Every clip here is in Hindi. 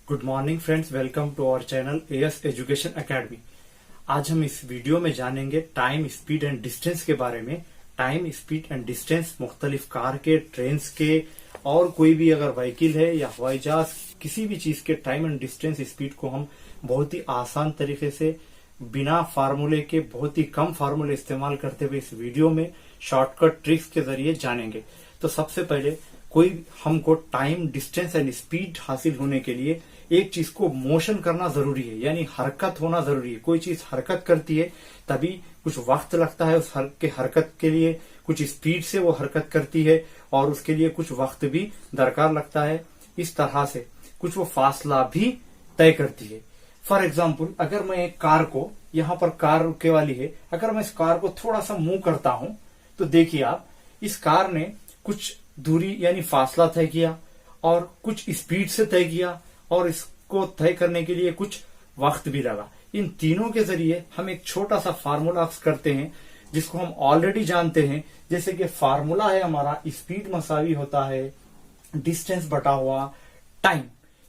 Good morning friends, welcome to our channel A S education academy. आज हम इस वीडियो में जानेंगे टाइम, स्पीड एंड डिस्टेंस के बारे में। टाइम, स्पीड एंड डिस्टेंस मुख्तलिफ कार के, ट्रेन के और कोई भी अगर व्हीकल है या हवाई जहाज, किसी भी चीज के टाइम एंड डिस्टेंस, स्पीड को हम बहुत ही आसान तरीके से बिना फार्मूले के, बहुत ही कम फार्मूले इस्तेमाल करते हुए इस वीडियो में शॉर्टकट ट्रिक्स के जरिए जानेंगे। तो सबसे पहले हमको टाइम, डिस्टेंस एंड स्पीड हासिल होने के लिए एक चीज को मोशन करना जरूरी है, यानी हरकत होना जरूरी है। कोई चीज हरकत करती है तभी कुछ वक्त लगता है उस हरकत के लिए, कुछ स्पीड से वो हरकत करती है और उसके लिए कुछ वक्त भी दरकार लगता है। इस तरह से कुछ वो फासला भी तय करती है। फॉर एग्जाम्पल, अगर मैं एक कार को, यहाँ पर कार रुके वाली है, अगर मैं इस कार को थोड़ा सा मूव करता हूं तो देखिए आप, इस कार ने कुछ दूरी यानी फासला तय किया और कुछ स्पीड से तय किया और इसको तय करने के लिए कुछ वक्त भी लगा। इन तीनों के जरिए हम एक छोटा सा फार्मूला करते हैं जिसको हम ऑलरेडी जानते हैं। जैसे कि फार्मूला है हमारा, स्पीड मसावी होता है डिस्टेंस बटा हुआ टाइम।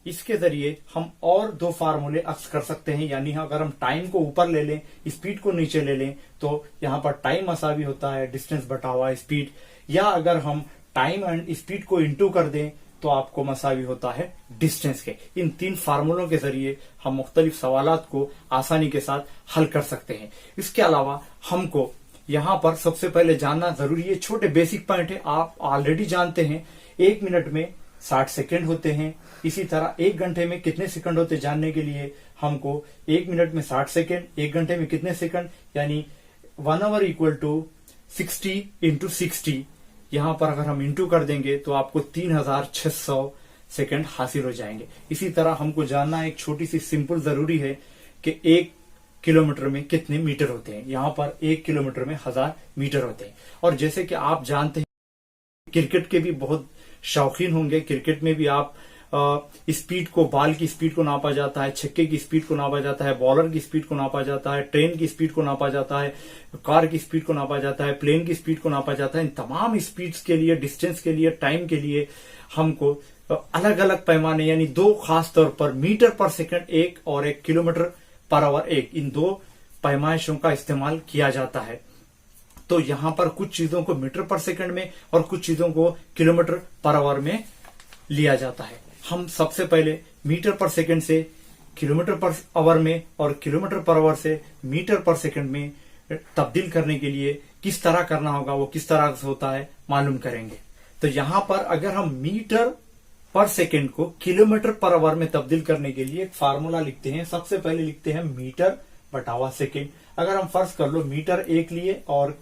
इसके जरिए हम और दो फार्मूले अक्स कर सकते हैं, यानी अगर हम टाइम को ऊपर ले लें, स्पीड को नीचे ले लें, तो यहाँ पर टाइम मसावी होता है डिस्टेंस बटा हुआ स्पीड। या अगर हम टाइम एंड स्पीड को इंटू कर दें तो आपको मसावी होता है डिस्टेंस के। इन तीन फार्मूलों के जरिए हम मुख्तलिफ सवालात को आसानी के साथ हल कर सकते हैं। इसके अलावा हमको यहाँ पर सबसे पहले जानना जरूरी है, छोटे बेसिक पॉइंट है, आप ऑलरेडी जानते हैं। 1 मिनट में 60 सेकेंड होते हैं। इसी तरह 1 घंटे में कितने सेकंड होते जानने के लिए हमको 1 मिनट में 60 सेकेंड, 1 घंटे में कितने सेकंड, यानी 1 आवर इक्वल टू 60 इंटू 60। यहां पर अगर हम इंटू कर देंगे तो आपको 3600 सेकंड हासिल हो जाएंगे। इसी तरह हमको जानना एक छोटी सी सिंपल जरूरी है कि 1 किलोमीटर में कितने मीटर होते हैं। यहाँ पर 1 किलोमीटर में 1000 मीटर होते हैं। और जैसे कि आप जानते हैं, क्रिकेट के भी बहुत शौकीन होंगे। क्रिकेट में भी आप स्पीड को, बॉल की स्पीड को नापा जाता है, छक्के की स्पीड को नापा जाता है, बॉलर की स्पीड को नापा जाता है, ट्रेन की स्पीड को नापा जाता है, कार की स्पीड को नापा जाता है, प्लेन की स्पीड को नापा जाता है। इन तमाम स्पीड्स के लिए, डिस्टेंस के लिए, टाइम के लिए हमको अलग अलग पैमाने, यानी दो खास तौर पर मीटर पर सेकंड एक और 1 किलोमीटर पर आवर एक, इन दो पैमाइशों का इस्तेमाल किया जाता है। तो यहाँ पर कुछ चीजों को मीटर पर सेकंड में और कुछ चीजों को किलोमीटर पर आवर में लिया जाता है। हम सबसे पहले मीटर पर सेकंड से किलोमीटर पर आवर में और किलोमीटर पर आवर से मीटर पर सेकंड में तब्दील करने के लिए किस तरह करना होगा, वो किस तरह से होता है मालूम करेंगे। तो यहाँ पर अगर हम मीटर पर सेकंड को किलोमीटर पर आवर में तब्दील करने के लिए एक फार्मूला लिखते हैं। सबसे पहले लिखते हैं मीटर बटावा सेकंड। अगर हम फर्ज कर लो मीटर 1 लिए और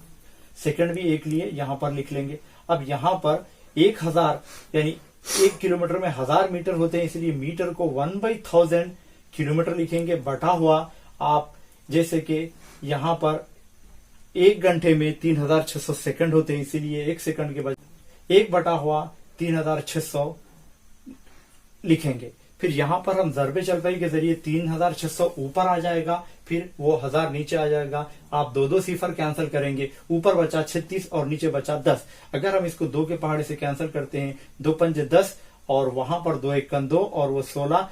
सेकंड भी 1 लिए, यहां पर लिख लेंगे। अब यहां पर 1000 यानी 1 किलोमीटर में 1000 मीटर होते हैं, इसलिए मीटर को 1/1000 किलोमीटर लिखेंगे, बटा हुआ आप, जैसे कि यहां पर 1 घंटे में 3600 सेकंड होते हैं, इसीलिए 1 सेकंड के बाद 1 बटा हुआ 3600 लिखेंगे। फिर यहां पर हम ज़रबे चलपाई के जरिए 3600 ऊपर आ जाएगा, फिर वो 1000 नीचे आ जाएगा। आप 2 सिफर कैंसिल करेंगे, ऊपर बचा 36 और नीचे बचा 10। अगर हम इसको 2 के पहाड़े से कैंसिल करते हैं, 2 पंजे 10 और वहां पर 2 1 2 और वो 16,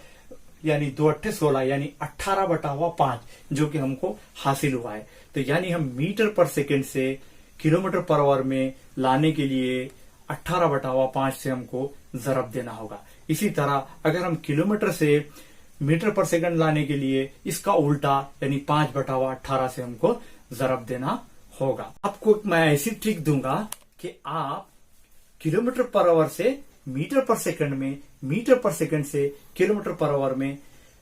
यानी 2 8 16, यानी 18 बटा हुआ 5 जो कि हमको हासिल हुआ है। तो यानी हम मीटर पर सेकेंड से किलोमीटर पर आवर में लाने के लिए 18 बटा हुआ 5 से हमको जरब देना होगा। इसी तरह अगर हम किलोमीटर से मीटर पर सेकंड लाने के लिए इसका उल्टा, यानी 5 बटा हुआ 18 से हमको जरब देना होगा। आपको मैं ऐसी ट्रिक दूंगा कि आप किलोमीटर पर आवर से मीटर पर सेकंड में, मीटर पर सेकंड से किलोमीटर पर आवर में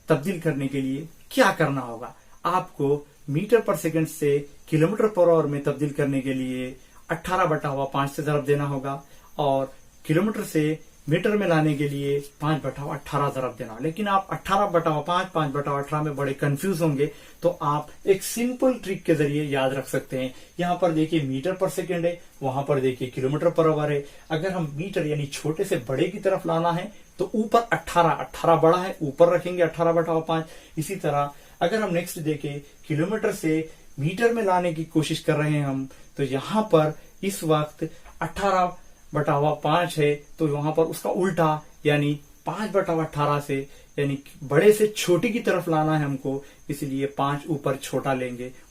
तब्दील करने के लिए क्या करना होगा। आपको मीटर पर सेकंड से किलोमीटर पर आवर में तब्दील करने के लिए 18 बटा हुआ 5 से जरब देना होगा और किलोमीटर से मीटर में लाने के लिए 5 बटा हुआ 18 जरब देना। लेकिन आप 18 बटा हुआ 5, 5 बटा हुआ 18 में बड़े कंफ्यूज होंगे, तो आप एक सिंपल ट्रिक के जरिए याद रख सकते हैं। यहाँ पर देखिए मीटर पर सेकंड है, वहां पर देखिए किलोमीटर पर आवर है। अगर हम मीटर यानी छोटे से बड़े की तरफ लाना है तो ऊपर 18 बड़ा है, ऊपर रखेंगे 18 बटा हुआ 5। इसी तरह अगर हम नेक्स्ट देखें, किलोमीटर से मीटर में लाने की कोशिश कर रहे हैं हम, तो यहाँ पर इस वक्त 18 बटा हुआ 5 है, तो वहां पर उसका उल्टा यानी 5/18 से यानी बड़े से छोटी की तरफ लाना है हमको, इसलिए 5 ऊपर छोटा लेंगे,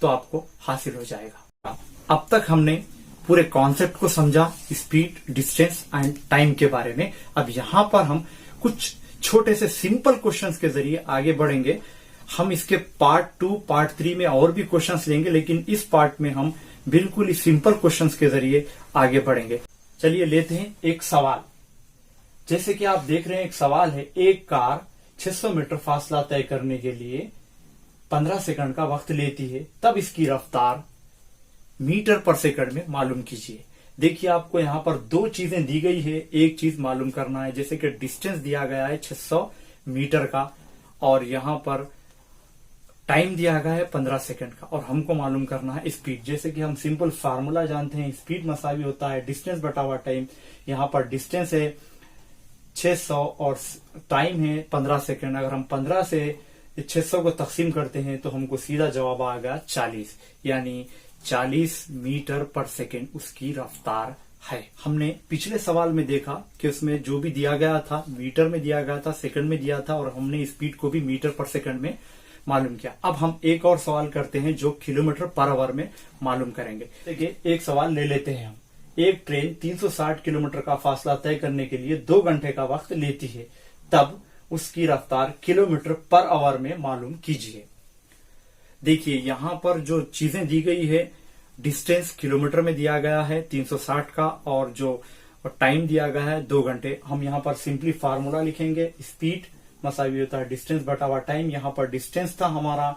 तो आपको हासिल हो जाएगा। अब तक हमने पूरे कॉन्सेप्ट को समझा, स्पीड, डिस्टेंस एंड टाइम के बारे में। अब यहाँ पर हम कुछ छोटे से सिंपल क्वेश्चंस के जरिए आगे बढ़ेंगे। हम इसके पार्ट 2, पार्ट 3 में और भी क्वेश्चंस लेंगे, लेकिन इस पार्ट में हम बिल्कुल ही सिंपल क्वेश्चंस के जरिए आगे बढ़ेंगे। चलिए लेते हैं एक सवाल। जैसे कि आप देख रहे हैं, एक सवाल है, एक कार 600 मीटर फासला तय करने के लिए 15 सेकंड का वक्त लेती है, तब इसकी रफ्तार मीटर पर सेकंड में मालूम कीजिए। देखिए आपको यहाँ पर दो चीजें दी गई है, एक चीज मालूम करना है, जैसे कि डिस्टेंस दिया गया है 600 मीटर का और यहाँ पर टाइम दिया गया है 15 सेकंड का, और हमको मालूम करना है स्पीड। जैसे कि हम सिंपल फार्मूला जानते हैं, स्पीड मसावी होता है डिस्टेंस बटा हुआ टाइम। यहाँ पर डिस्टेंस है 600 और टाइम है 15 सेकंड। अगर हम 15 से 600 को तकसीम करते हैं तो हमको सीधा जवाब आएगा 40, यानी 40 मीटर पर सेकंड उसकी रफ्तार है। हमने पिछले सवाल में देखा कि उसमें जो भी दिया गया था मीटर में दिया गया था, सेकंड में दिया था, और हमने स्पीड को भी मीटर पर सेकंड में मालूम किया। अब हम एक और सवाल करते हैं जो किलोमीटर पर आवर में मालूम करेंगे। देखिए एक सवाल ले लेते हैं हम। एक ट्रेन 360 किलोमीटर का फासला तय करने के लिए 2 घंटे का वक्त लेती है, तब उसकी रफ्तार किलोमीटर पर आवर में मालूम कीजिए। देखिए यहाँ पर जो चीजें दी गई है, डिस्टेंस किलोमीटर में दिया गया है 360 का, और जो टाइम दिया गया है 2 घंटे। हम यहाँ पर सिंपली फार्मूला लिखेंगे, स्पीड मसावी होता है डिस्टेंस बटा हुआ टाइम। यहाँ पर डिस्टेंस था हमारा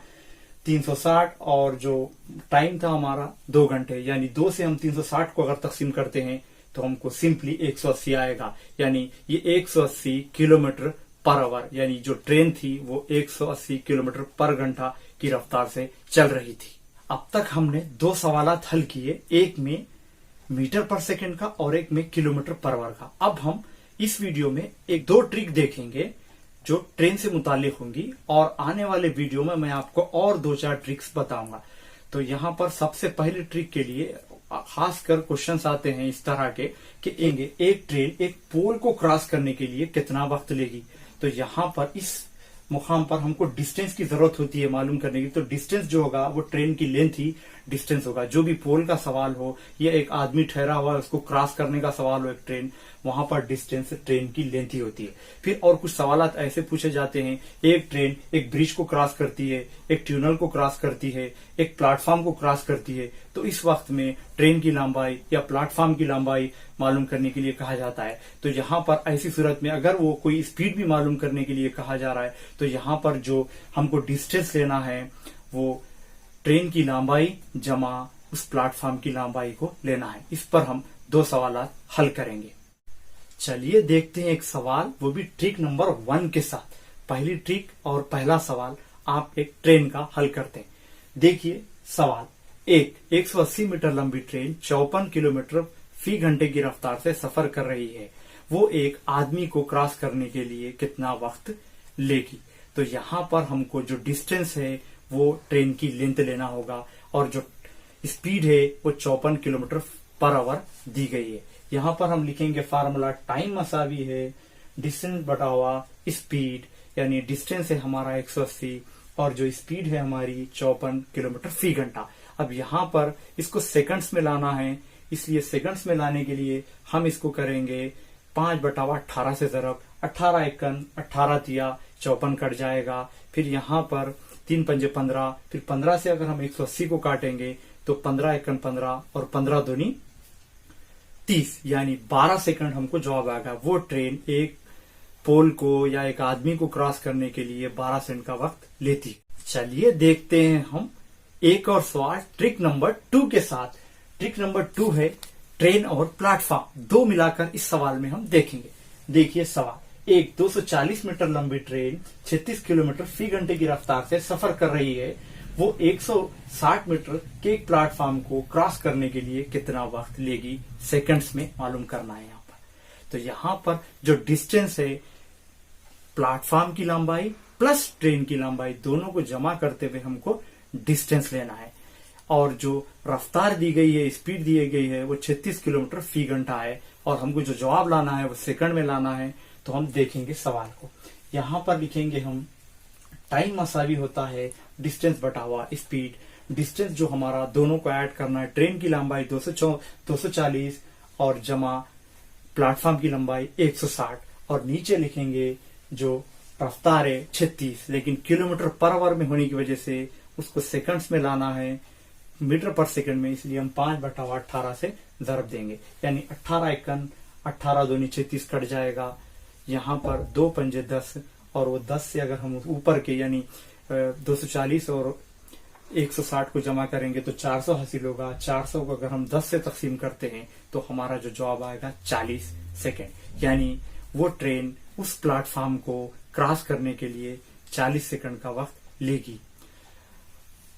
360 और जो टाइम था हमारा 2 घंटे, यानी 2 से हम 360 को अगर तकसीम करते हैं तो हमको सिंपली 180 आएगा, यानी ये 180 किलोमीटर पर आवर, यानी जो ट्रेन थी वो 180 किलोमीटर पर घंटा की रफ्तार से चल रही थी। अब तक हमने 2 सवालात हल किए, एक में मीटर पर सेकंड का और एक में किलोमीटर पर आवर का। अब हम इस वीडियो में 1-2 ट्रिक देखेंगे जो ट्रेन से मुतालिक होंगी, और आने वाले वीडियो में मैं आपको और 2-4 ट्रिक्स बताऊंगा। तो यहाँ पर सबसे पहले ट्रिक के लिए खासकर क्वेश्चंस आते हैं इस तरह के कि एक ट्रेन एक पोल को क्रॉस करने के लिए कितना वक्त लेगी। तो यहाँ पर इस मुकाम पर हमको डिस्टेंस की जरूरत होती है मालूम करने की। तो डिस्टेंस जो होगा वो ट्रेन की लेंथ ही डिस्टेंस होगा। जो भी पोल का सवाल हो या एक आदमी ठहरा हुआ है उसको क्रॉस करने का सवाल हो एक ट्रेन, वहां पर डिस्टेंस ट्रेन की लेंथ ही होती है। फिर और कुछ सवाल ऐसे पूछे जाते हैं, एक ट्रेन एक ब्रिज को क्रॉस करती है, एक ट्यूनल को क्रॉस करती है, एक प्लेटफॉर्म को क्रॉस करती है, तो इस वक्त में ट्रेन की लंबाई या प्लेटफॉर्म की लंबाई मालूम करने के लिए कहा जाता है। तो यहाँ पर ऐसी सूरत में अगर वो कोई स्पीड भी मालूम करने के लिए कहा जा रहा है तो यहाँ पर जो हमको डिस्टेंस लेना है वो ट्रेन की लंबाई जमा उस प्लेटफॉर्म की लंबाई को लेना है। इस पर हम 2 सवाल हल करेंगे। चलिए देखते हैं एक सवाल, वो भी ट्रिक नंबर 1 के साथ। पहली ट्रिक और पहला सवाल आप एक ट्रेन का हल करते हैं। देखिए सवाल, एक 180 मीटर लंबी ट्रेन 54 किलोमीटर फी घंटे की रफ्तार से सफर कर रही है, वो एक आदमी को क्रॉस करने के लिए कितना वक्त लेगी। तो यहाँ पर हमको जो डिस्टेंस है वो ट्रेन की लेंथ लेना होगा, और जो स्पीड है वो 54 किलोमीटर पर आवर दी गई है। यहाँ पर हम लिखेंगे फार्मूला, टाइम मसावी है डिस्टेंस बटा हुआ स्पीड, यानी डिस्टेंस है हमारा 180 और जो स्पीड है हमारी 54 किलोमीटर फी घंटा। अब यहाँ पर इसको सेकंड्स में लाना है, इसलिए सेकंड्स में लाने के लिए हम इसको करेंगे 5/18 से ज़रब। 18 एकन 18 तिया 54 कट जाएगा। फिर यहाँ पर 3 पंजे 15, फिर 15 से अगर हम 180 को काटेंगे तो 15 एकन 15 और 15 दूनी 30, यानी 12 सेकंड हमको जवाब आएगा। वो ट्रेन एक पोल को या एक आदमी को क्रॉस करने के लिए 12 सेकंड का वक्त लेती। चलिए देखते हैं हम एक और सवाल ट्रिक नंबर 2 के साथ। ट्रिक नंबर 2 है ट्रेन और प्लेटफॉर्म, 2 मिलाकर इस सवाल में हम देखेंगे। देखिए सवाल, एक 240 मीटर लंबी ट्रेन 36 किलोमीटर फी घंटे की रफ्तार से सफर कर रही है, वो 160 मीटर के एक प्लेटफॉर्म को क्रॉस करने के लिए कितना वक्त लेगी, सेकंड्स में मालूम करना है यहाँ पर। तो यहाँ पर जो डिस्टेंस है प्लेटफॉर्म की लंबाई प्लस ट्रेन की लंबाई दोनों को जमा करते हुए हमको डिस्टेंस लेना है, और जो रफ्तार दी गई है, स्पीड दी गई है वो 36 किलोमीटर फी घंटा है, और हमको जो जवाब लाना है वो सेकंड में लाना है। तो हम देखेंगे सवाल को। यहाँ पर लिखेंगे हम टाइम मसावी होता है डिस्टेंस बटा हुआ स्पीड। डिस्टेंस जो हमारा दोनों को ऐड करना है, ट्रेन की लंबाई 240 और जमा प्लेटफॉर्म की लंबाई 160, और नीचे लिखेंगे जो रफ्तार है 36, लेकिन किलोमीटर पर आवर में होने की वजह से उसको सेकंड्स में लाना है मीटर पर सेकंड में, इसलिए हम 5/18 से ज़रब देंगे, यानी 18 एकन 18 दूनी 36 कट जाएगा। यहाँ पर 2 पंजे 10, और वो 10 से अगर हम ऊपर के यानी 240 और 160 को जमा करेंगे तो 400 हासिल होगा। 400 को अगर हम 10 से तकसीम करते हैं तो हमारा जो जवाब आएगा 40 सेकेंड, यानी वो ट्रेन उस प्लेटफॉर्म को क्रॉस करने के लिए 40 सेकंड का वक्त लेगी।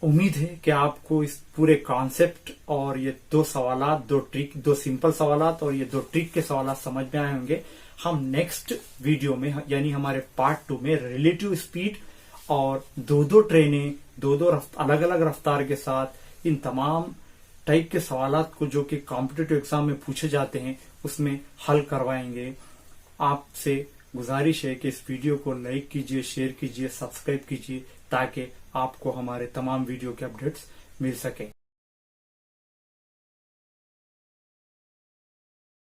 उम्मीद है कि आपको इस पूरे कॉन्सेप्ट और ये 2 सवालात, 2 ट्रिक, 2 सिंपल सवालात और ये 2 ट्रिक के सवालात समझ में आए होंगे। हम नेक्स्ट वीडियो में यानी हमारे पार्ट 2 में रिलेटिव स्पीड और 2 ट्रेनें 2 अलग अलग रफ्तार के साथ इन तमाम टाइप के सवालात को जो कि कॉम्पिटिटिव एग्जाम में पूछे जाते हैं उसमें हल करवाएंगे। आपसे गुजारिश है कि इस वीडियो को लाइक कीजिए, शेयर कीजिए, सब्सक्राइब कीजिए, ताकि आपको हमारे तमाम वीडियो के अपडेट्स मिल सके।